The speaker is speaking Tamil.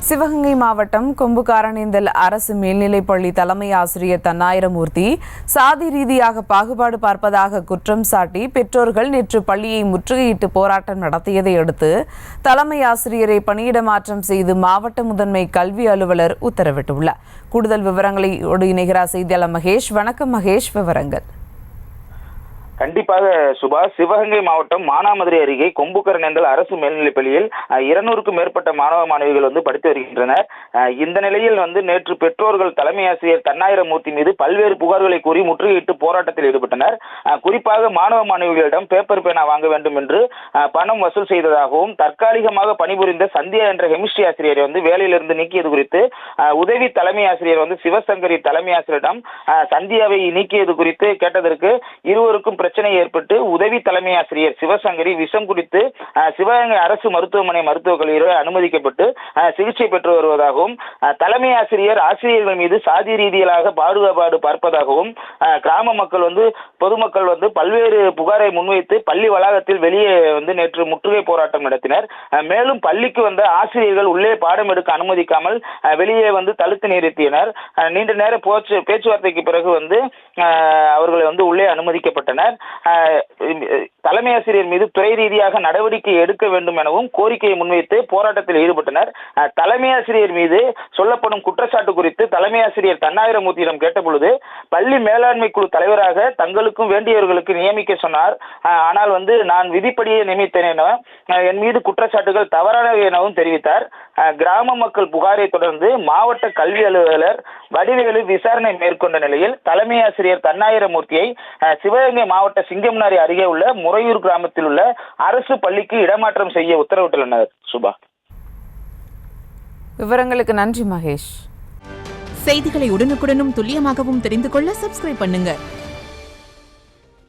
சிவகங்கை மாவட்டம் கொம்புகாரனேந்தல் அரசு மேல்நிலைப்பள்ளி தலைமை ஆசிரியர் தன்னாயிரமூர்த்தி சாதி ரீதியாக பாகுபாடு பார்ப்பதாக குற்றம் சாட்டி பெற்றோர்கள் நேற்று பள்ளியை முற்றுகையிட்டு போராட்டம் நடத்தியதை அடுத்து தலைமை ஆசிரியரை பணியிட மாற்றம் செய்து மாவட்ட முதன்மை கல்வி அலுவலர் உத்தரவிட்டுள்ளார். கூடுதல் விவரங்களோடு இணைகிறார் செய்தியாளர் மகேஷ். வணக்கம் மகேஷ், விவரங்கள். கண்டிப்பாக சுபா, சிவகங்கை மாவட்டம் மானாமதுரை அருகே கொம்புகாரனேந்தல் அரசு மேல்நிலைப்பள்ளியில் 200க்கும் மேற்பட்ட மாணவ மாணவிகள் படித்து வருகின்றனர். இந்த நிலையில் நேற்று பெற்றோர்கள் தலைமை ஆசிரியர் தன்னாயிரமூர்த்தி மீது பல்வேறு புகார்களை கூறி முற்றுகையிட்டு போராட்டத்தில் ஈடுபட்டனர். குறிப்பாக மாணவ மாணவிகளிடம் பேப்பர் பேனா வாங்க வேண்டும் என்று பணம் வசூல் செய்ததாகவும், தற்காலிகமாக பணிபுரிந்த சந்தியா என்ற கெமிஸ்ட்ரி ஆசிரியரை வேலையிலிருந்து நீக்கியது குறித்து உதவி தலைமை ஆசிரியர் சிவசங்கரி தலைமை ஆசிரியரிடம் சந்தியாவை நீக்கியது குறித்து கேட்டதற்கு இருவருக்கும் பிரச்சனை ஏற்பட்டு உதவி தலைமை ஆசிரியர் சிவசங்கரி விஷம் குடித்து சிவகங்கை அரசு மருத்துவமனை மருத்துவக் கல்லூரியில் அனுமதிக்கப்பட்டு சிகிச்சை பெற்று வருவதாகவும், தலைமை ஆசிரியர் ஆசிரியர்கள் மீது சாதி ரீதியாக பாகுபாடு பார்ப்பதாகவும் கிராம மக்கள் பொதுமக்கள் பல்வேறு புகாரை முன்வைத்து பள்ளி வளாகத்தில் வெளியே நேற்று முற்றுகை போராட்டம் நடத்தினர். மேலும் பள்ளிக்கு வந்த ஆசிரியர்கள் உள்ளே பாடம் எடுக்க அனுமதிக்காமல் வெளியே தடுத்து நிறுத்தினர். நீண்ட நேர பேச்சுவார்த்தைக்கு பிறகு அவர்கள் உள்ளே அனுமதிக்கப்பட்டனர். தலைமை ஆசிரியர் மீது துறை ரீதியாக நடவடிக்கை எடுக்க வேண்டும் எனவும் கோரிக்கையை முன்வைத்து போராட்டத்தில் ஈடுபட்டனர். தலைமை ஆசிரியர் மீது சொல்லப்படும் குற்றச்சாட்டு குறித்து தலைமை ஆசிரியர் தன்னாயிரமூர்த்தியிடம் கேட்டபொழுது பள்ளி மேலாண்மை குழு தலைவராக தங்களுக்கும் வேண்டியவர்களுக்கு நியமிக்க சொன்னார். ஆனால் நான் விதிப்படியே நியமித்தேன் என என் மீது குற்றச்சாட்டுகள் தவறானவை எனவும் தெரிவித்தார். கிராம மக்கள் புகாரை தொடர்ந்து மாவட்ட கல்வி அலுவலர் வடிவேலு விசாரணை மேற்கொண்ட நிலையில் தலைமை ஆசிரியர் தன்னாயிரமூர்த்தியை சிவகங்கை மாவட்ட சிங்கம்னாரி அருகே உள்ள முறையூர் கிராமத்தில் உள்ள அரசு பள்ளிக்கு இடமாற்றம் செய்ய உத்தரவிட்டுள்ளனர். சுபா, விவரங்களுக்கு நன்றி மகேஷ். செய்திகளை உடனுக்குடனும் துல்லியமாகவும் தெரிந்து கொள்ள சப்ஸ்கிரைப் பண்ணுங்க.